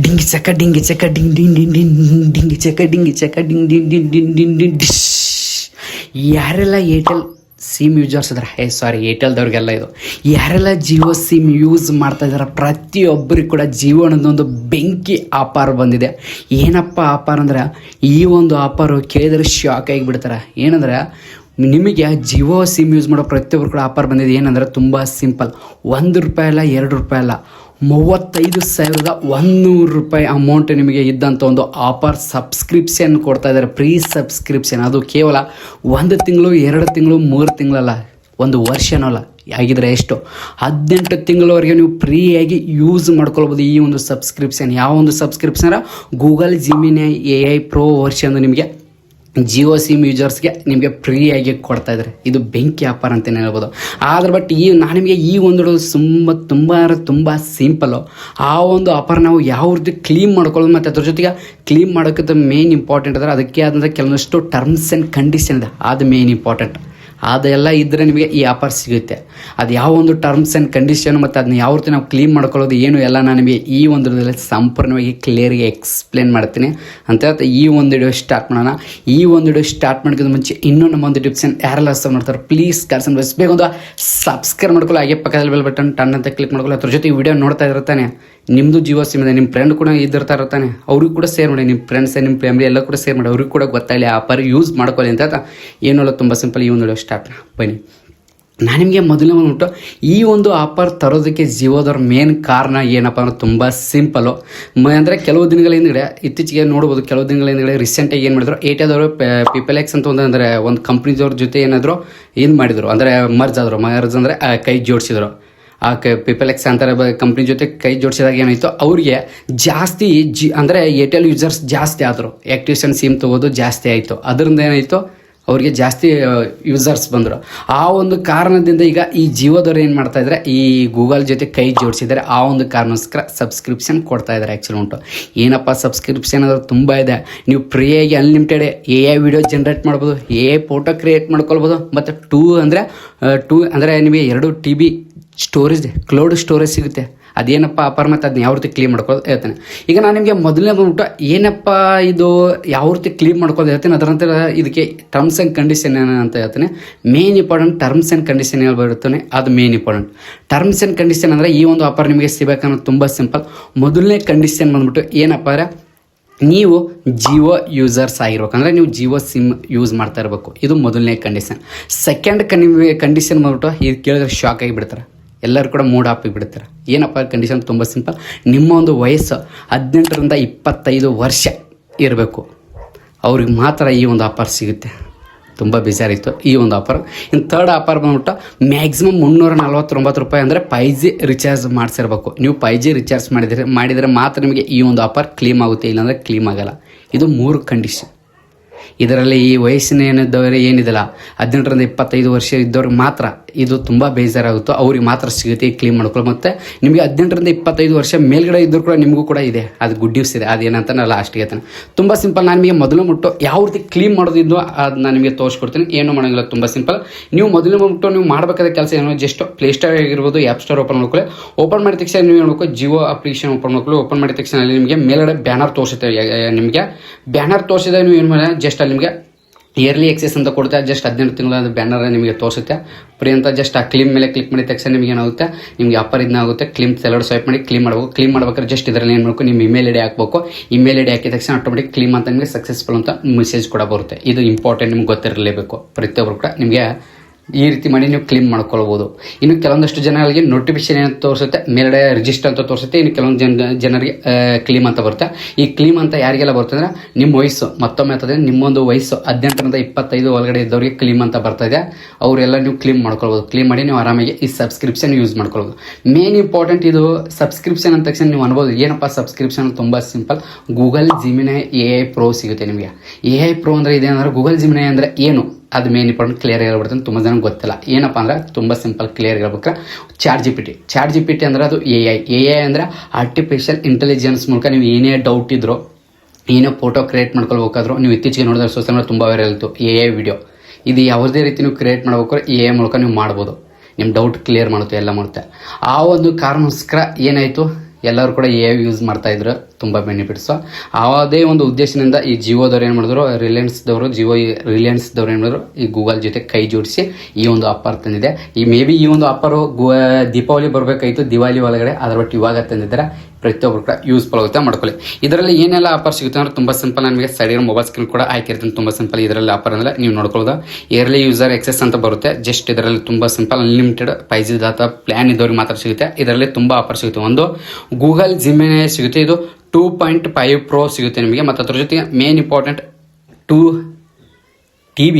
Dinghy ಚಕ ಡಿಂಗಿ ಚಕ ಡಿಂಗ್ ಡಿಂಗ್ ಡಿಂಗ್ ಡಿಂಗ್ ಡಿಂಗಿ ಚಕ ಡಿಂಗಿ ಚಕ ಡಿಂಗ್ ಡಿಂಗ್ ಡಿಂಗ್ ಡಿಂಗ್ ಡಿಂಗ್ ಡಿಂಗ್ ಡಿಶ್. ಯಾರೆಲ್ಲ ಏರ್ಟೆಲ್ ಸಿಮ್ ಯೂಸರ್ಸ್ ಇದ್ದಾರೆ, ಏರ್ಟೆಲ್ದವ್ರಿಗೆಲ್ಲ ಇದು, ಯಾರೆಲ್ಲ ಜಿಯೋ ಸಿಮ್ ಯೂಸ್ ಮಾಡ್ತಾ ಇದ್ದಾರೆ ಪ್ರತಿಯೊಬ್ಬರಿಗೆ ಕೂಡ ಜಿಯೋ ಅನ್ನೋದೊಂದು ಬೆಂಕಿ ಆಫರ್ ಬಂದಿದೆ. ಏನಪ್ಪ ಆಫರ್ ಅಂದ್ರೆ, ಈ ಒಂದು ಆಫರು ಕೇಳಿದರೆ ಶಾಕ್ ಆಗಿಬಿಡ್ತಾರೆ. ಏನಂದ್ರೆ, ನಿಮಗೆ ಜಿಯೋ ಸಿಮ್ ಯೂಸ್ ಮಾಡೋ ಪ್ರತಿಯೊಬ್ಬರು ಕೂಡ ಆಫರ್ ಬಂದಿದೆ. ಏನಂದರೆ ತುಂಬ ಸಿಂಪಲ್, ₹1 ಅಲ್ಲ, ₹2 ಅಲ್ಲ, 35,100 ರೂಪಾಯಿ ಅಮೌಂಟ್ ನಿಮಗೆ ಇದ್ದಂಥ ಒಂದು ಆಫರ್ ಸಬ್ಸ್ಕ್ರಿಪ್ಷನ್ ಕೊಡ್ತಾ ಇದ್ದಾರೆ, ಫ್ರೀ ಸಬ್ಸ್ಕ್ರಿಪ್ಷನ್. ಅದು ಕೇವಲ 1 ತಿಂಗಳು, 2 ತಿಂಗಳು, 3 ತಿಂಗಳಲ್ಲ, 1 ವರ್ಷನಲ್ಲ, ಆಗಿದ್ರೆ ಎಷ್ಟು 18 ತಿಂಗಳವರೆಗೆ ನೀವು ಫ್ರೀಯಾಗಿ ಯೂಸ್ ಮಾಡ್ಕೊಳ್ಬೋದು ಈ ಒಂದು ಸಬ್ಸ್ಕ್ರಿಪ್ಷನ್. ಯಾವ ಒಂದು subscription? Google Gemini AI Pro version ನಿಮಗೆ ಜಿಯೋ ಸಿಮ್ ಯೂಸರ್ಸ್ಗೆ ನಿಮಗೆ ಫ್ರೀಯಾಗಿ ಕೊಡ್ತಾ ಇದ್ದಾರೆ. ಇದು ಬೆಂಕಿ ಆಫರ್ ಅಂತಲೇ ಹೇಳ್ಬೋದು. ಆದ್ರೆ ಬಟ್ ನಾನು ನಿಮಗೆ ಈ ಒಂದು ತುಂಬ ಸಿಂಪಲ್ಲು. ಆ ಒಂದು ಆಫರ್ ನಾವು ಯಾವ ರೀತಿ ಕ್ಲೀಮ್ ಮಾಡ್ಕೊಳ್ಳೋದು ಮತ್ತು ಅದ್ರ ಜೊತೆಗೆ ಕ್ಲೀಮ್ ಮಾಡೋಕ್ಕಿಂತ ಮೇನ್ ಇಂಪಾರ್ಟೆಂಟ್ ಅಂದರೆ ಅದಕ್ಕೆ ಆದಂಥ ಕೆಲವೊಂದಿಷ್ಟು ಟರ್ಮ್ಸ್ ಆ್ಯಂಡ್ ಕಂಡೀಷನ್ ಇದೆ, ಅದು ಮೇನ್ ಇಂಪಾರ್ಟೆಂಟ್. ಅದೆಲ್ಲ ಇದ್ದರೆ ನಿಮಗೆ ಈ ಆಫರ್ ಸಿಗುತ್ತೆ. ಅದು ಯಾವ ಒಂದು ಟರ್ಮ್ಸ್ ಆ್ಯಂಡ್ ಕಂಡೀಷನ್ ಮತ್ತು ಅದನ್ನ ಯಾವ ರೀತಿ ನಾವು ಕ್ಲೀಮ್ ಮಾಡ್ಕೊಳ್ಳೋದು ಏನು ಎಲ್ಲ ನಾನು ನಿಮಗೆ ಈ ಒಂದು ಸಂಪೂರ್ಣವಾಗಿ ಕ್ಲಿಯರ್ಗೆ ಎಕ್ಸ್ಪ್ಲೇನ್ ಮಾಡ್ತೀನಿ ಅಂತ ಹೇಳ್ತಾ ಈ ಒಂದು ವಿಡಿಯೋ ಸ್ಟಾರ್ಟ್ ಮಾಡೋಣ. ಈ ಒಂದು ವಿಡಿಯೋ ಸ್ಟಾರ್ಟ್ ಮಾಡೋಕ್ಕಿಂತ ಮುಂಚೆ ಇನ್ನೂ ನಮ್ಮ ಒಂದು ಟಿಪ್ಸನ್ನು ಯಾರೆಲ್ಲ ಸಬ್ ಮಾಡ್ತಾರೆ ಪ್ಲೀಸ್ ಕಾರ್ಸನ್ ಬೇಗ ಒಂದು ಸಬ್ಸ್ಕ್ರೈಬ್ ಮಾಡ್ಕೊಳ್ಳೋ, ಹಾಗೆ ಪಕ್ಕದಲ್ಲಿ ಬೆಲ್ ಬಟನ್ ಟನ್ ಅಂತ ಕ್ಲಿಕ್ ಮಾಡ್ಕೊಳ್ಳೋ. ಅದ್ರ ಜೊತೆ ಈ ವಿಡಿಯೋ ನೋಡ್ತಾ ಇರ್ತಾನೆ ನಿಮ್ಮದು ಜಿಯೋ ಸಿಮ್ ಇದೆ, ನಿಮ್ಮ ಫ್ರೆಂಡ್ ಕೂಡ ಇದ್ದಿರ್ತಾ ಇರ್ತಾನೆ, ಅವ್ರಿಗೆ ಕೂಡ ಶೇರ್ ಮಾಡಿ, ನಿಮ್ಮ ಫ್ರೆಂಡ್ಸ್ ನಿಮ್ಮ ಫ್ಯಾಮಿಲಿ ಎಲ್ಲ ಕೂಡ ಶೇರ್ ಮಾಡಿ, ಅವ್ರಿಗೆ ಕೂಡ ಗೊತ್ತಾಗಲಿ ಆಫರ್ ಯೂಸ್ ಮಾಡ್ಕೊಳ್ಳಿ ಅಂತ ಹೇಳ್ತಾ ಏನಲ್ಲ ತುಂಬ ಸಿಂಪಲ್ ಈ ಒಂದು ವಿಡಿಯೋ ಸ್ಟಾರ್ಟ್ ಬನ್ನಿ. ನಾನು ನಿಮಗೆ ಮೊದಲನೇ ಬಂದ್ಬಿಟ್ಟು ಈ ಒಂದು ಆಫರ್ ತರೋದಕ್ಕೆ ಜಿಯೋದವ್ರ ಮೇನ್ ಕಾರಣ ಏನಪ್ಪ ಅಂದ್ರೆ ತುಂಬ ಸಿಂಪಲ್ಲು. ಅಂದರೆ ಕೆಲವು ದಿನಗಳ ಹಿಂದ್ಗಡೆ ಇತ್ತೀಚೆಗೆ ನೋಡ್ಬೋದು, ಕೆಲವು ದಿನಗಳ ಹಿಂದ್ಗಡೆ ರೀಸೆಂಟಾಗಿ ಏನು ಮಾಡಿದ್ರು, ಏರ್ಟೆಲ್ದವರು PeopleX ಅಂತ ಒಂದು ಕಂಪ್ನೀದವ್ರ ಜೊತೆ ಏನಾದರೂ ಏನು ಮಾಡಿದರು ಅಂದರೆ ಮರ್ಜ್ ಅಂದರೆ ಕೈ ಜೋಡಿಸಿದ್ರು. ಆ PeopleX ಅಂತಾರೆ ಕಂಪ್ನಿ ಜೊತೆ ಕೈ ಜೋಡಿಸಿದಾಗ ಏನಾಯಿತು, ಅವ್ರಿಗೆ ಜಾಸ್ತಿ ಅಂದರೆ ಏರ್ಟೆಲ್ ಯೂಸರ್ಸ್ ಜಾಸ್ತಿ ಆದರು, ಆ್ಯಕ್ಟಿವೇಷನ್ ಸಿಮ್ ತೊಗೋದು ಜಾಸ್ತಿ ಆಯಿತು. ಅದರಿಂದ ಏನಾಯಿತು, ಅವ್ರಿಗೆ ಜಾಸ್ತಿ ಯೂಸರ್ಸ್ ಬಂದರು. ಆ ಒಂದು ಕಾರಣದಿಂದ ಈಗ ಈ ಜಿಯೋದವ್ರು ಏನು ಮಾಡ್ತಾಯಿದ್ದಾರೆ, ಈ ಗೂಗಲ್ ಜೊತೆ ಕೈ ಜೋಡಿಸಿದ್ದಾರೆ. ಆ ಒಂದು ಕಾರಣಕ್ಕೋಸ್ಕರ ಸಬ್ಸ್ಕ್ರಿಪ್ಷನ್ ಕೊಡ್ತಾ ಇದ್ದಾರೆ. ಆ್ಯಕ್ಚುಲಿ ಉಂಟು ಏನಪ್ಪ ಸಬ್ಸ್ಕ್ರಿಪ್ಷನ್ ಅಂದ್ರೆ ತುಂಬ ಇದೆ. ನೀವು ಫ್ರೀಯಾಗಿ ಅನ್ಲಿಮಿಟೆಡ್ AI ವಿಡಿಯೋ ಜನ್ರೇಟ್ ಮಾಡ್ಬೋದು, AI ಫೋಟೋ ಕ್ರಿಯೇಟ್ ಮಾಡ್ಕೊಳ್ಬೋದು, ಮತ್ತು 2 ಅಂದರೆ ನಿಮಗೆ 2 TB ಸ್ಟೋರೇಜ್, ಕ್ಲೌಡ್ ಸ್ಟೋರೇಜ್ ಸಿಗುತ್ತೆ. ಅದೇನಪ್ಪ ಆಫರ್ ಮತ್ತು ಅದನ್ನ ಯಾವ ರೀತಿ ಕ್ಲೀನ್ ಮಾಡ್ಕೊಳ್ಳೋದು ಹೇಳ್ತೇನೆ. ಈಗ ನಾನು ನಿಮಗೆ ಮೊದಲನೇ ಬಂದ್ಬಿಟ್ಟು ಏನಪ್ಪ ಇದು ಯಾವ ರೀತಿ ಕ್ಲೀನ್ ಮಾಡ್ಕೊಳ್ಳೋದು ಹೇಳ್ತೀನಿ. ಅದರ ನಂತರ ಇದಕ್ಕೆ ಟರ್ಮ್ಸ್ ಆ್ಯಂಡ್ ಕಂಡೀಷನ್ ಏನಂತ ಹೇಳ್ತೀನಿ. Main important terms and condition ಹೇಳ್ಬಿಡ್ತಾನೆ, ಅದು main important. Terms and condition ಅಂದರೆ ಈ ಒಂದು ಆಫರ್ ನಿಮಗೆ ಸಿಗಬೇಕನ್ನೋದು ತುಂಬ ಸಿಂಪಲ್. ಮೊದಲನೇ ಕಂಡೀಷನ್ ಬಂದ್ಬಿಟ್ಟು ಏನಪ್ಪ ಅಂದರೆ, ನೀವು ಜಿಯೋ ಯೂಸರ್ಸ್ ಆಗಿರ್ಬೇಕಂದ್ರೆ ನೀವು ಜಿಯೋ ಸಿಮ್ ಯೂಸ್ ಮಾಡ್ತಾ ಇರಬೇಕು. ಇದು ಮೊದಲನೇ ಕಂಡೀಷನ್. ಸೆಕೆಂಡ್ ಕಂಡೀಷನ್ ಬಂದ್ಬಿಟ್ಟು ಇದು ಕೇಳಿದ್ರೆ ಶಾಕ್ ಆಗಿಬಿಡ್ತಾರೆ, ಎಲ್ಲರೂ ಕೂಡ ಮೂಡ್ ಆಫ್ ಆಗಿಬಿಡ್ತಾರೆ. ಏನಪ್ಪ ಕಂಡೀಷನ್? ತುಂಬ ಸಿಂಪಲ್. ನಿಮ್ಮ ಒಂದು ವಯಸ್ಸು 18ರಿಂದ 25 ವರ್ಷ ಇರಬೇಕು, ಅವ್ರಿಗೆ ಮಾತ್ರ ಈ ಒಂದು ಆಫರ್ ಸಿಗುತ್ತೆ. ತುಂಬ ಬೇಜಾರಿತ್ತು ಈ ಒಂದು ಆಫರ್. ಇನ್ನು ಥರ್ಡ್ ಆಫರ್ ಬಂದ್ಬಿಟ್ಟು ಮ್ಯಾಕ್ಸಿಮಮ್ ₹349 ಅಂದರೆ 5G ರಿಚಾರ್ಜ್ ಮಾಡಿಸಿರ್ಬೇಕು. ನೀವು 5G ರಿಚಾರ್ಜ್ ಮಾಡಿದರೆ ಮಾತ್ರ ನಿಮಗೆ ಈ ಒಂದು ಆಫರ್ ಕ್ಲೀಮ್ ಆಗುತ್ತೆ, ಇಲ್ಲಾಂದರೆ ಕ್ಲೀಮ್ ಆಗೋಲ್ಲ. ಇದು 3 ಕಂಡೀಷನ್. ಇದರಲ್ಲಿ ಈ ವಯಸ್ಸಿನ ಏನಿದೆಲ್ಲ 18ರಿಂದ 25 ವರ್ಷ ಇದ್ದವ್ರಿಗೆ ಮಾತ್ರ ಇದು ತುಂಬ ಬೇಜಾರಾಗುತ್ತೋ ಅವ್ರಿಗೆ ಮಾತ್ರ ಸಿಗುತ್ತೆ ಈ ಕ್ಲೀನ್ ಮಾಡ್ಕೊಳ್ಳೋ. ಮತ್ತು ನಿಮಗೆ 18ರಿಂದ 25 ವರ್ಷ ಮೇಲ್ಗಡೆ ಇದ್ದರೂ ಕೂಡ ನಿಮಗೂ ಕೂಡ ಇದೆ, ಅದು ಗುಡ್ ನ್ಯೂಸ್ ಇದೆ. ಅದೇನಂತ ನಾನು ಲಾಸ್ಟಿಗೆ ಹೇಳ್ತೇನೆ. ತುಂಬ ಸಿಂಪಲ್. ನಾನು ನಿಮಗೆ ಮೊದಲು ಮುಟ್ಟು ಯಾವ ರೀತಿ ಕ್ಲೀನ್ ಮಾಡೋದಿದ್ದು ಅದು ನಾನು ನಿಮಗೆ ತೋರಿಸ್ಕೊಡ್ತೀನಿ. ಏನು ಮಾಡೋಂಗಿಲ್ಲ, ತುಂಬ ಸಿಂಪಲ್. ನೀವು ಮೊದಲು ಮುಟ್ಟು ನೀವು ಮಾಡಬೇಕಾದ ಕೆಲಸ ಏನೋ ಜಸ್ಟ್ ಪ್ಲೇಸ್ಟೋರ್ ಆಗಿರ್ಬೋದು, ಆ್ಯಪ್ ಸ್ಟೋರ್ ಓಪನ್ ಮಾಡ್ಕೊಳ್ಳಿ. ಓಪನ್ ಮಾಡಿದ ತಕ್ಷಣ ನೀವು ಹೇಳ್ಬೇಕು ಜಿಯೋ ಅಪ್ಲಿಕೇಶನ್ ಓಪನ್ ಮಾಡ್ಕೊಳ್ಳಿ. ಓಪನ್ ಮಾಡಿದ ತಕ್ಷಣ ಅಲ್ಲಿ ನಿಮಗೆ ಮೇಲ್ಗಡೆ ಬ್ಯಾನರ್ ತೋರಿಸುತ್ತೆ. ನಿಮಗೆ ಬ್ಯಾನರ್ ತೋರಿಸಿದಾಗ ನೀವು ಏನು ಮಾಡಿ ಜಸ್ಟ್ ಅಲ್ಲಿ ನಿಮಗೆ ಇಯರ್ಲಿ ಎಕ್ಸೆಸ್ ಅಂತ ಕೊಡುತ್ತೆ. ಜಸ್ಟ್ 18 ತಿಂಗಳ ಬ್ಯಾನರ್ ನಿಮಗೆ ತೋರಿಸುತ್ತೆ ಫ್ರೀ ಅಂತ. ಜಸ್ಟ್ ಆ ಕ್ಲೀಮ್ ಮೇಲೆ ಕ್ಲಿಕ್ ಮಾಡಿದ ತಕ್ಷಣ ನಿಮಗೆ ಏನಾಗುತ್ತೆ, ನಿಮಗೆ ಆಫರ್ ಇದನ್ನಾಗುತ್ತೆ. ಕ್ಲೀಮ್ ಸೆಲೆಕ್ಟ್ ಸ್ವೈಪ್ ಮಾಡಿ ಕ್ಲೀಮ್ ಮಾಡಬೇಕು. ಕ್ಲೀಮ್ ಮಾಡ್ಬೇಕಾದ್ರೆ ಜಸ್ಟ್ ಇದರಲ್ಲಿ ಏನು ಮಾಡಬೇಕು, ನಿಮ್ಮ ಇಮೇಲ್ ಐಡಿ ಹಾಕಬೇಕು. ಇಮೇಲ್ ಐಡಿ ಹಾಕಿದ ತಕ್ಷಣ ಆಟೋಮೆಟಿಕ್ ಕ್ಲೀಮ್ ಅಂತ ನಿಮಗೆ ಸಕ್ಸಸ್ಫುಲ್ ಅಂತ ಮೆಸೇಜ್ ಕೂಡ ಬರುತ್ತೆ. ಇದು ಇಂಪಾರ್ಟೆಂಟ್, ನಿಮ್ಗೆ ಗೊತ್ತಿರಲೇಬೇಕು. ಪ್ರತಿಯೊಬ್ಬರು ಕೂಡ ನಿಮಗೆ ಈ ರೀತಿ ಮಾಡಿ ನೀವು ಕ್ಲೀಮ್ ಮಾಡ್ಕೊಳ್ಬೋದು. ಇನ್ನು ಕೆಲವೊಂದಷ್ಟು ಜನಗಳಿಗೆ ನೋಟಿಫಿಕೇಶನ್ ಏನು ತೋರಿಸುತ್ತೆ, ಮೇಲ್ಗಡೆ ರಿಜಿಸ್ಟರ್ ಅಂತ ತೋರಿಸುತ್ತೆ. ಇನ್ನು ಕೆಲವೊಂದು ಜನರಿಗೆ ಕ್ಲೀಮ್ ಅಂತ ಬರುತ್ತೆ. ಈ ಕ್ಲೀಮ್ ಅಂತ ಯಾರಿಗೆಲ್ಲ ಬರುತ್ತೆ ಅಂದರೆ, ನಿಮ್ಮ ವಯಸ್ಸು ಮತ್ತೊಮ್ಮೆ ಆಗ್ತದೆ, ನಿಮ್ಮೊಂದು ವಯಸ್ಸು 18ರಿಂದ 25 ಒಳಗಡೆ ಇದ್ದವರಿಗೆ ಕ್ಲೀಮ್ ಅಂತ ಬರ್ತಾಯಿದೆ. ಅವರೆಲ್ಲ ನೀವು ಕ್ಲೀಮ್ ಮಾಡ್ಕೊಳ್ಬೋದು. ಕ್ಲೀಮ್ ಮಾಡಿ ನೀವು ಆರಾಮಾಗಿ ಈ ಸಬ್ಸ್ಕ್ರಿಪ್ಷನ್ ಯೂಸ್ ಮಾಡ್ಕೊಳ್ಬೋದು. ಮೇನ್ ಇಂಪಾರ್ಟೆಂಟ್ ಇದು ಸಬ್ಸ್ಕ್ರಿಪ್ಷನ್ ಅಂದ ತಕ್ಷಣ ನೀವು ಅನ್ಬೋದು ಏನಪ್ಪ ಸಬ್ಸ್ಕ್ರಿಪ್ಷನ್? ತುಂಬ simple. Google Gemini AI Pro ಸಿಗುತ್ತೆ ನಿಮಗೆ. AI Pro ಅಂದರೆ ಇದೇನಂದ್ರೆ ಗೂಗಲ್ ಜಿಮಿನಿ ಅಂದರೆ ಏನು, ಅದು ಮೇನ್ ಇಂಪಾರ್ಟೆಂಟ್ ಕ್ಲಿಯರ್ ಹೇಳ್ಬಿಡ್ತಾನೆ. ತುಂಬ ಜನ ಗೊತ್ತಿಲ್ಲ ಏನಪ್ಪ ಅಂದರೆ, ತುಂಬ ಸಿಂಪಲ್ ಕ್ಲಿಯರ್ ಹೇಳ್ಬೇಕಾರೆ ಚಾಟ್ ಜಿ ಪಿ ಟಿ ಅಂದರೆ ಅದು AI ಅಂದರೆ ಆರ್ಟಿಫಿಷಿಯಲ್ ಇಂಟೆಲಿಜೆನ್ಸ್ ಮೂಲಕ ನೀವು ಏನೇ ಡೌಟ್ ಇದ್ರೋ, ಏನೇ ಫೋಟೋ ಕ್ರಿಯೇಟ್ ಮಾಡ್ಕೊಳ್ಬೇಕಾದ್ರೂ, ನೀವು ಇತ್ತೀಚೆಗೆ ನೋಡಿದ್ರೆ ಸೋಷಿಯಲ್ ಮೀಡಿಯಾ ತುಂಬ ವೈರಲ್ ಇತ್ತು AI ವಿಡಿಯೋ. ಇದು ಯಾವುದೇ ರೀತಿ ನೀವು ಕ್ರಿಯೇಟ್ ಮಾಡ್ಬೇಕಾದ್ರೆ AI ಮೂಲಕ ನೀವು ಮಾಡ್ಬೋದು. ನಿಮ್ಮ ಡೌಟ್ ಕ್ಲಿಯರ್ ಮಾಡುತ್ತೆ, ಎಲ್ಲ ಮಾಡುತ್ತೆ. ಆ ಒಂದು ಕಾರಣಕ್ಕೋಸ್ಕರ ಏನಾಯಿತು, ಎಲ್ಲರೂ ಕೂಡ ಎ ಯೂಸ್ ಮಾಡ್ತಾ ಇದ್ರು, ತುಂಬ ಬೆನಿಫಿಟ್ಸು. ಅದೇ ಒಂದು ಉದ್ದೇಶದಿಂದ ಈ ಜಿಯೋದವ್ರು ಏನು ಮಾಡಿದ್ರು, ರಿಲಯನ್ಸ್ದವ್ರು ಏನು ಮಾಡಿದ್ರು, ಈ ಗೂಗಲ್ ಜೊತೆ ಕೈ ಜೋಡಿಸಿ ಈ ಒಂದು ಆಫರ್ ತಂದಿದೆ. ಈ ಮೇ ಬಿ ಈ ಒಂದು ಆಫರು ದೀಪಾವಳಿ ಬರಬೇಕಾಯಿತು, ದಿವಾಲಿ ಒಳಗಡೆ, ಅದ್ರ ಬಟ್ ಇವಾಗ ತಂದಿದ್ದಾರೆ. ಪ್ರತಿಯೊಬ್ಬರು ಕೂಡ ಯೂಸ್ಫುಲ್ ಆಗುತ್ತೆ, ಮಾಡ್ಕೊಳ್ಳಿ. ಇದರಲ್ಲಿ ಏನೆಲ್ಲ ಆಫರ್ ಸಿಗುತ್ತೆ ಅಂದ್ರೆ ತುಂಬ ಸಿಂಪಲ್. ನನಗೆ ಸೈಡಿಗೆ ಮೊಬೈಲ್ ಸ್ಕ್ರೀನ್ ಕೂಡ ಹಾಕಿರ್ತೀನಿ, ತುಂಬ ಸಿಂಪಲ್. ಇದರಲ್ಲಿ ಆಫರ್ ಅಂದರೆ ನೀವು ನೋಡ್ಕೊಳ್ಳೋದು ಇಯರ್ಲಿ ಯೂಸರ್ ಎಕ್ಸೆಸ್ ಅಂತ ಬರುತ್ತೆ. ಜಸ್ಟ್ ಇದರಲ್ಲಿ ತುಂಬ simple, unlimited 5G data plan ಇದ್ದವ್ರಿಗೆ ಮಾತ್ರ ಸಿಗುತ್ತೆ. ಇದರಲ್ಲಿ ತುಂಬ ಆಫರ್ ಸಿಗುತ್ತೆ. ಒಂದು ಗೂಗಲ್ ಜಿಮಿನಿ ಸಿಗುತ್ತೆ, ಇದು 2.5 Pro ಸಿಗುತ್ತೆ ನಿಮಗೆ. ಮತ್ತು ಅದ್ರ ಜೊತೆಗೆ main important 2 TB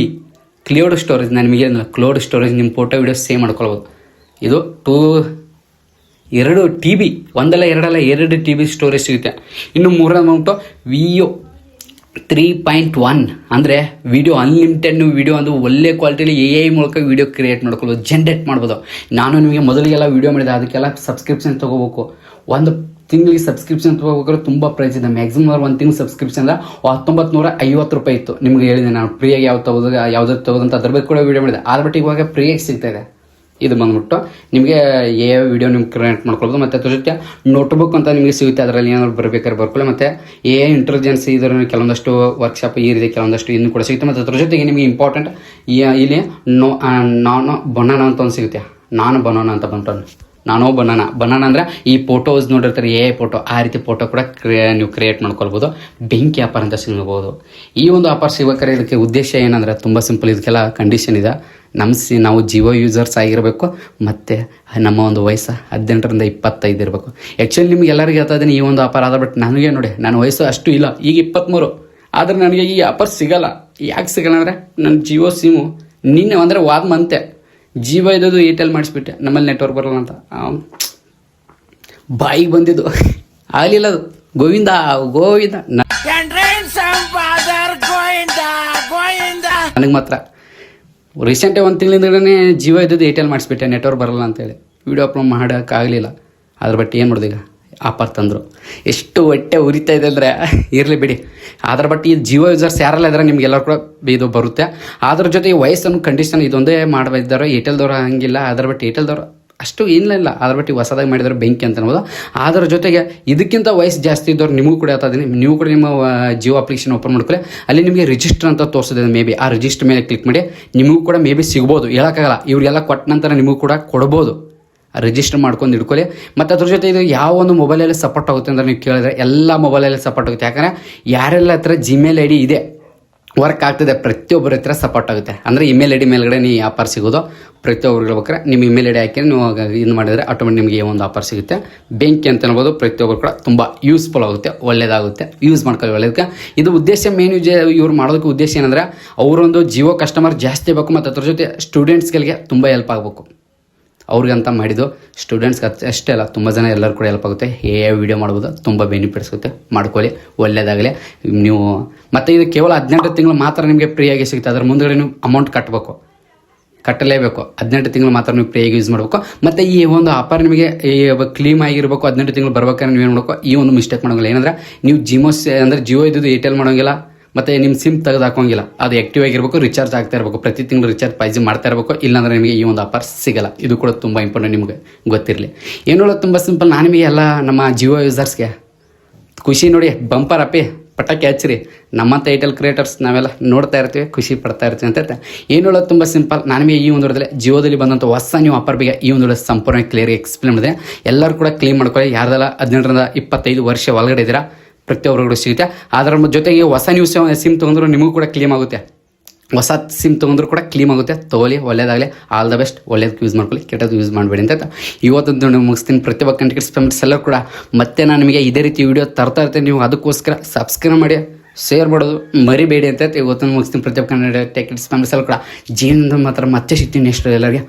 cloud storage. ನಾನು ನಿಮಗೆ ಕ್ಲೌಡ್ ಸ್ಟೋರೇಜ್ ನಿಮ್ಮ ಫೋಟೋ ವಿಡಿಯೋ ಸೇವ್ ಮಾಡ್ಕೊಳ್ಬೋದು. ಇದು 2 TB, ಒಂದಲ್ಲ ಎರಡಲ್ಲ 2 TB ಸ್ಟೋರೇಜ್ ಸಿಗುತ್ತೆ. ಇನ್ನು ಮೂರನೇ ಬಂದ್ಬಿಟ್ಟು ವಿಯೋ 3.1 ಅಂದರೆ ವಿಡಿಯೋ ಅನ್ಲಿಮಿಟೆಡ್. ನೀವು ವಿಡಿಯೋ ಅಂದ್ರೆ ಒಳ್ಳೆ ಕ್ವಾಲಿಟಿಲಿ AI ಮೂಲಕ ವಿಡಿಯೋ ಕ್ರಿಯೇಟ್ ಮಾಡ್ಕೊಳ್ಬೋದು, ಜನರೇಟ್ ಮಾಡ್ಬೋದು. ನಾನು ನಿಮಗೆ ಮೊದಲಿಗೆಲ್ಲ ವಿಡಿಯೋ ಮಾಡಿದೆ, ಅದಕ್ಕೆಲ್ಲ ಸಬ್ಸ್ಕ್ರಿಪ್ಷನ್ ತೊಗೋಬೇಕು. ಒಂದು ತಿಂಗಳಿಗೆ ಸಬ್ಸ್ಕ್ರಿಪ್ಷನ್ ತೊಗೋಬೇಕಾದ್ರೆ ತುಂಬ ಪ್ರೈಸ್ ಇದೆ. ಮ್ಯಾಕ್ಸಿಮಮ್ ಒಂದು ತಿಂಗಳು ಸಬ್ಸ್ಕ್ರಿಪ್ಷನ್ ಅಂದರೆ 1950 ರೂಪಾಯಿ ಇತ್ತು. ನಿಮ್ಗೆ ಹೇಳಿದೆ ನಾನು ಫ್ರೀಯಾಗಿ ಯಾವ್ದು ತಗೋದಂತ ಅದ್ರ ಬಗ್ಗೆ ಕೂಡ ವಿಡಿಯೋ ಮಾಡಿದೆ. ಆದ್ರೆ ಬಟ್ ಇವಾಗ ಫ್ರೀಯಾಗಿ ಸಿಗ್ತಾ ಇದೆ. ಇದು ಬಂದ್ಬಿಟ್ಟು ನಿಮಗೆ ಯಾವ ವಿಡಿಯೋ ನಿಮ್ಗೆ ಕ್ರಿಯೇಟ್ ಮಾಡ್ಕೊಳ್ಬೋದು. ಮತ್ತು ಅದ್ರ ಜೊತೆ ನೋಟ್ಬುಕ್ ಅಂತ ನಿಮಗೆ ಸಿಗುತ್ತೆ, ಅದರಲ್ಲಿ ಏನಾದ್ರು ಬರ್ಬೇಕಾದ್ರೆ ಬರ್ಕೊಳ್ಳಿ. ಮತ್ತು AI ಇಂಟೆಲಿಜೆನ್ಸ್ ಇದರ ಕೆಲವೊಂದಷ್ಟು ವರ್ಕ್ಶಾಪ್ ಈ ರೀತಿ ಕೆಲವೊಂದಷ್ಟು ಇನ್ನೂ ಕೂಡ ಸಿಗುತ್ತೆ. ಮತ್ತು ಅದ್ರ ಜೊತೆಗೆ ನಿಮಗೆ ಇಂಪಾರ್ಟೆಂಟ್ ಇಲ್ಲಿ ನಾನು ಬನಾನಾ ಅಂತ ಒಂದು ಸಿಗುತ್ತೆ. ಬನಾನಾ ಅಂತ ನಾನೋ ಬನಾನಾ ಅಂದರೆ ಈ ಫೋಟೋಸ್ ನೋಡಿರ್ತಾರೆ, AI ಫೋಟೋ, ಆ ರೀತಿ ಫೋಟೋ ಕೂಡ ನೀವು ಕ್ರಿಯೇಟ್ ಮಾಡ್ಕೊಳ್ಬೋದು. ಬೆಂಕಿ ಆಫರ್ ಅಂತ ಸಿಗ್ಬೋದು. ಈ ಒಂದು ಆಫರ್ ಸಿಗಬೇಕಾದ್ರೆ ಇದಕ್ಕೆ ಉದ್ದೇಶ ಏನಂದರೆ ತುಂಬ ಸಿಂಪಲ್. ಇದಕ್ಕೆಲ್ಲ ಕಂಡೀಷನ್ ಇದೆ. ನಾವು ಜಿಯೋ ಯೂಸರ್ಸ್ ಆಗಿರಬೇಕು, ಮತ್ತು ನಮ್ಮ ಒಂದು ವಯಸ್ಸು 18ರಿಂದ 25 ಇರಬೇಕು. ಆ್ಯಕ್ಚುಲಿ ನಿಮ್ಗೆ ಎಲ್ಲರಿಗೂ ಹೇಳ್ತಾ ಇದ್ದೀನಿ ಈ ಒಂದು ಆಫರ್. ಆದ್ರೆ ಬಟ್ ನನಗೆ ನೋಡಿ, ನನ್ನ ವಯಸ್ಸು ಅಷ್ಟು ಇಲ್ಲ, ಈಗ 23. ಆದರೆ ನನಗೆ ಈ ಆಫರ್ ಸಿಗಲ್ಲ. ಯಾಕೆ ಸಿಗಲ್ಲ ಅಂದರೆ ನನ್ನ ಜಿಯೋ ಸಿಮು ನಿನ್ನೆ ಅಂದರೆ ಮಂತೆ ಜಿಯೋ ಇದ್ದದ್ದು ಏರ್ಟೆಲ್ ಮಾಡಿಸ್ಬಿಟ್ಟೆ. ನಮ್ಮಲ್ಲಿ ನೆಟ್ವರ್ಕ್ ಬರೋಲ್ಲ ಅಂತ ಬಾಯಿಗೆ ಬಂದಿದ್ದು ಆಗಲಿಲ್ಲ. ಅದು ಗೋವಿಂದ ನನಗೆ ಮಾತ್ರ ರೀಸೆಂಟಾಗಿ 1 ತಿಂಗಳಿಂದಲೇ ಜಿಯೋ ಇದ್ದದ್ದು ಏರ್ಟೆಲ್ ಮಾಡಿಸ್ಬಿಟ್ಟೆ, ನೆಟ್ವರ್ಕ್ ಬರೋಲ್ಲ ಅಂತೇಳಿ ವಿಡಿಯೋ ಅಪ್ಲೋಡ್ ಮಾಡೋಕ್ಕಾಗಲಿಲ್ಲ. ಅದ್ರ ಬಟ್ ಏನು ಮಾಡೋದು, ಈಗ ಆಫರ್ ತಂದರು. ಎಷ್ಟು ಹೊಟ್ಟೆ ಉರಿತಾ ಇದೆ ಅಂದರೆ ಇರಲಿ ಬಿಡಿ. ಅದ್ರ ಬಟ್ ಈ ಜಿಯೋ ಯೂಸರ್ಸ್ ಯಾರೆಲ್ಲ ಇದ್ದಾರೆ ನಿಮಗೆಲ್ಲರೂ ಕೂಡ ಇದು ಬರುತ್ತೆ. ಅದ್ರ ಜೊತೆ ವಯಸ್ಸನ್ನು ಕಂಡೀಷನ್ ಇದೊಂದೇ ಮಾಡಬೇಕಾದ್ರೆ ಏರ್ಟೆಲ್ದವ್ರು ಹಂಗಿಲ್ಲ. ಅದ್ರ ಬಟ್ ಏರ್ಟೆಲ್ದವ್ರು ಅಷ್ಟು ಏನಿಲ್ಲ. ಅದ್ರ ಬಟ್ ಹೊಸದಾಗಿ ಮಾಡಿದ್ರೆ ಬೆಂಕಿ ಅಂತ ಅನ್ಬೋದು. ಅದರ ಜೊತೆಗೆ ಇದಕ್ಕಿಂತ ವಯಸ್ಸು ಜಾಸ್ತಿ ಇದ್ದವ್ರು ನಿಮಗೂ ಕೂಡ ಹೇಳ್ತಾ ಇದ್ದೀನಿ, ನೀವು ಕೂಡ ನಿಮ್ಮ ಜಿಯೋ ಅಪ್ಲಿಕೇಶನ್ ಓಪನ್ ಮಾಡ್ಕೊಳ್ಳಿ. ಅಲ್ಲಿ ನಿಮಗೆ ರಿಜಿಸ್ಟರ್ ಅಂತ ತೋರಿಸಿದೆ. ಮೇ ಬಿ ಆ ರಿಜಿಸ್ಟರ್ ಮೇಲೆ ಕ್ಲಿಕ್ ಮಾಡಿ ನಿಮಗೂ ಕೂಡ ಮೇ ಬಿ ಸಿಗ್ಬೋದು, ಹೇಳೋಕ್ಕಾಗಲ್ಲ. ಇವರಿಗೆಲ್ಲ ಕೊಟ್ಟ ನಂತರ ನಿಮಗೂ ಕೂಡ ಕೊಡ್ಬೋದು. ರಿಜಿಸ್ಟರ್ ಮಾಡ್ಕೊಂಡು ಇಟ್ಕೊಳ್ಳಿ. ಮತ್ತು ಅದ್ರ ಜೊತೆ ಇದು ಯಾವ ಒಂದು ಮೊಬೈಲಲ್ಲಿ ಸಪೋರ್ಟ್ ಆಗುತ್ತೆ ಅಂದರೆ ನೀವು ಕೇಳಿದ್ರೆ ಎಲ್ಲ ಮೊಬೈಲಲ್ಲಿ ಸಪೋರ್ಟ್ ಆಗುತ್ತೆ. ಯಾಕಂದರೆ ಯಾರೆಲ್ಲ ಹತ್ರ ಜಿಮೇಲ್ ID ಇದೆ, ವರ್ಕ್ ಆಗ್ತದೆ, ಪ್ರತಿಯೊಬ್ಬರ ಹತ್ರ ಸಪೋರ್ಟ್ ಆಗುತ್ತೆ. ಅಂದರೆ ಇಮೇಲ್ ID ಮೇಲ್ಗಡೆ ನೀವು ಆಫರ್ ಸಿಗೋದು ಪ್ರತಿಯೊಬ್ಬರಿಗೆ ಬೇಕಾದ್ರೆ ನಿಮ್ಮ ಇಮೇಲ್ ID ಹಾಕಿ ನೀವು ಇದು ಮಾಡಿದರೆ ಆಟೋಮೆಟಿಕ್ ನಿಮಗೆ ಒಂದು ಆಫರ್ ಸಿಗುತ್ತೆ. ಬೆಂಕಿ ಅಂತ ಅನ್ಬೋದು. ಪ್ರತಿಯೊಬ್ಬರು ಕೂಡ ತುಂಬ ಯೂಸ್ಫುಲ್ ಆಗುತ್ತೆ, ಒಳ್ಳೆಯದಾಗುತ್ತೆ. ಯೂಸ್ ಮಾಡ್ಕೊಳ್ಳಿ ಒಳ್ಳೆದಕ್ಕೆ. ಇದು ಉದ್ದೇಶ ಮೇನ್ ಇವ್ರು ಮಾಡೋದಕ್ಕೆ ಉದ್ದೇಶ ಏನಂದರೆ ಅವರೊಂದು ಜಿಯೋ ಕಸ್ಟಮರ್ ಜಾಸ್ತಿ ಬೇಕು, ಮತ್ತು ಅದ್ರ ಜೊತೆ ಸ್ಟೂಡೆಂಟ್ಸ್ಗಳಿಗೆ ತುಂಬ ಹೆಲ್ಪ್ ಆಗಬೇಕು. ಅವ್ರಿಗಂತ ಮಾಡಿದ್ದು ಸ್ಟೂಡೆಂಟ್ಸ್ಗೆ ಅಷ್ಟೇ ಅಲ್ಲ, ತುಂಬ ಜನ ಎಲ್ಲರೂ ಕೂಡ ಹೆಲ್ಪ್ ಆಗುತ್ತೆ. ವಿಡಿಯೋ ಮಾಡ್ಬೋದು, ತುಂಬ ಬೆನಿಫಿಟ್ಸ್ ಆಗುತ್ತೆ. ಮಾಡ್ಕೊಳ್ಳಿ, ಒಳ್ಳೆಯದಾಗಲಿ ನೀವು. ಮತ್ತು ಇದು ಕೇವಲ 18 ತಿಂಗಳು ಮಾತ್ರ ನಿಮಗೆ ಫ್ರೀಯಾಗಿ ಸಿಗುತ್ತೆ. ಅದ್ರ ಮುಂದೆ ನೀವು ಅಮೌಂಟ್ ಕಟ್ಟಲೇಬೇಕು. 18 ತಿಂಗಳು ಮಾತ್ರ ನೀವು ಫ್ರೀಯಾಗಿ ಯೂಸ್ ಮಾಡಬೇಕು. ಮತ್ತು ಈ ಒಂದು ಆಫರ್ ನಿಮಗೆ ಕ್ಲೀಮ್ ಆಗಿರಬೇಕು. 18 ತಿಂಗಳು ಬರ್ಬೇಕಾದ್ರೆ ನೀವೇನು ಮಾಡಬೇಕು, ಈ ಒಂದು ಮಿಸ್ಟೇಕ್ ಮಾಡೋಂಗಿಲ್ಲ. ಏನಂದರೆ ನೀವು ಜಿಯೋ ಇದ್ದು ಏರ್ಟೆಲ್ ಮಾಡೋಂಗಿಲ್ಲ, ಮತ್ತು ನಿಮ್ಮ ಸಿಮ್ ತೆಗೆದು ಹಾಕೋಂಗಿಲ್ಲ. ಅದು ಆ್ಯಕ್ಟಿವ್ ಆಗಿರಬೇಕು, ರಿಚಾರ್ಜ್ ಆಗ್ತಾ ಇರಬೇಕು, ಪ್ರತಿ ತಿಂಗಳು ರಿಚಾರ್ಜ್ 5G ಮಾಡ್ತಾ ಇರಬೇಕು. ಇಲ್ಲಾಂದರೆ ನಿಮಗೆ ಈ ಒಂದು ಆಫರ್ ಸಿಗಲ್ಲ. ಇದು ಕೂಡ ತುಂಬ ಇಂಪಾರ್ಟೆಂಟ್, ನಿಮಗೆ ಗೊತ್ತಿರಲಿ. ಏನು ಹೇಳೋದು ತುಂಬ ಸಿಂಪಲ್. ನಾನು ನಿಮಗೆ ಎಲ್ಲ ನಮ್ಮ ಜಿಯೋ ಯೂಸರ್ಸ್ಗೆ ಖುಷಿ ನೋಡಿ, ಬಂಪರ್ ಅಪ್ಪಿ ಪಟಾಕಿ ಹಚ್ಚಿರಿ. ನಮ್ಮಂಥ ಏರ್ಟೆಲ್ ಕ್ರಿಯೇಟರ್ಸ್ ನಾವೆಲ್ಲ ನೋಡ್ತಾ ಇರ್ತೀವಿ, ಖುಷಿ ಪಡ್ತಾ ಇರ್ತೀವಿ ಅಂತ. ಏನು ಹೇಳೋದು ತುಂಬ ಸಿಂಪಲ್. ನಾನು ನಿಮಗೆ ಈ ಒಂದು ವಿಡಿಯೋದಲ್ಲಿ ಜಿಯೋದಲ್ಲಿ ಬಂದಂಥ ಹೊಸ ನೀವು ಆಫರ್ ಬಗ್ಗೆ ಈ ಒಂದು ವಿಡಿಯೋ ಸಂಪೂರ್ಣ ಕ್ಲಿಯರ್ ಎಕ್ಸ್ಪ್ಲೇನ್ ಮಾಡಿದೆ. ಎಲ್ಲರೂ ಕೂಡ ಕ್ಲೀನ್ ಮಾಡ್ಕೊಳ್ಳಿ. ಯಾರ್ದೆಲ್ಲ 18ರಿಂದ 25 ವರ್ಷ ಒಳಗಡೆ ಇದ್ದೀರಾ ಪ್ರತಿಯೊಬ್ಬರಿಗೂ ಸಿಗುತ್ತೆ. ಅದರ ಜೊತೆಗೆ ಹೊಸ ನ್ಯೂಸ್ ಸಿಮ್ ತೊಗೊಂಡ್ರು ನಿಮಗೂ ಕೂಡ ಕ್ಲೀಮ್ ಆಗುತ್ತೆ. ಹೊಸ ಸಿಮ್ ತೊಗೊಂಡ್ರು ಕೂಡ ಕ್ಲೀಮ್ ಆಗುತ್ತೆ. ತೊಗೊಳ್ಳಿ, ಒಳ್ಳೇದಾಗಲಿ. All the best. ಒಳ್ಳೇದಕ್ಕೆ ಯೂಸ್ ಮಾಡ್ಕೊಳ್ಳಿ, ಕೆಟ್ಟದ್ದು ಯೂಸ್ ಮಾಡಬೇಡಿ ಅಂತ ಇವತ್ತೊಂದು ಮುಗಿಸ್ತೀನಿ. ಪ್ರತಿಯೊಬ್ಬ ಕಂಟೆಂಟ್ಸ್ ಫ್ಯಾಮಿಲೀಸ್ ಎಲ್ಲರೂ ಕೂಡ ಮತ್ತೆ ನಾನು ನಿಮಗೆ ಇದೇ ರೀತಿ ವಿಡಿಯೋ ತರ್ತಾ ಇರ್ತೀನಿ. ನೀವು ಅದಕ್ಕೋಸ್ಕರ ಸಬ್ಸ್ಕ್ರೈಬ್ ಮಾಡಿ, ಶೇರ್ ಮಾಡೋದು ಮರಿಬೇಡಿ ಅಂತ ಇವತ್ತೊಂದು ಮುಗಿಸ್ತೀನಿ. ಪ್ರತಿಯೊಬ್ಬ ಕಂಟೆಂಟ್ಸ್ ಫ್ಯಾಮಿಲೀಸ್ ಎಲ್ಲರೂ ಕೂಡ ಜೀವನದ ಮಾತ್ರ ಮತ್ತೆ ಸಿಗ್ತೀನಿ ನೆಕ್ಸ್ಟ್ ಎಲ್ಲರಿಗೆ.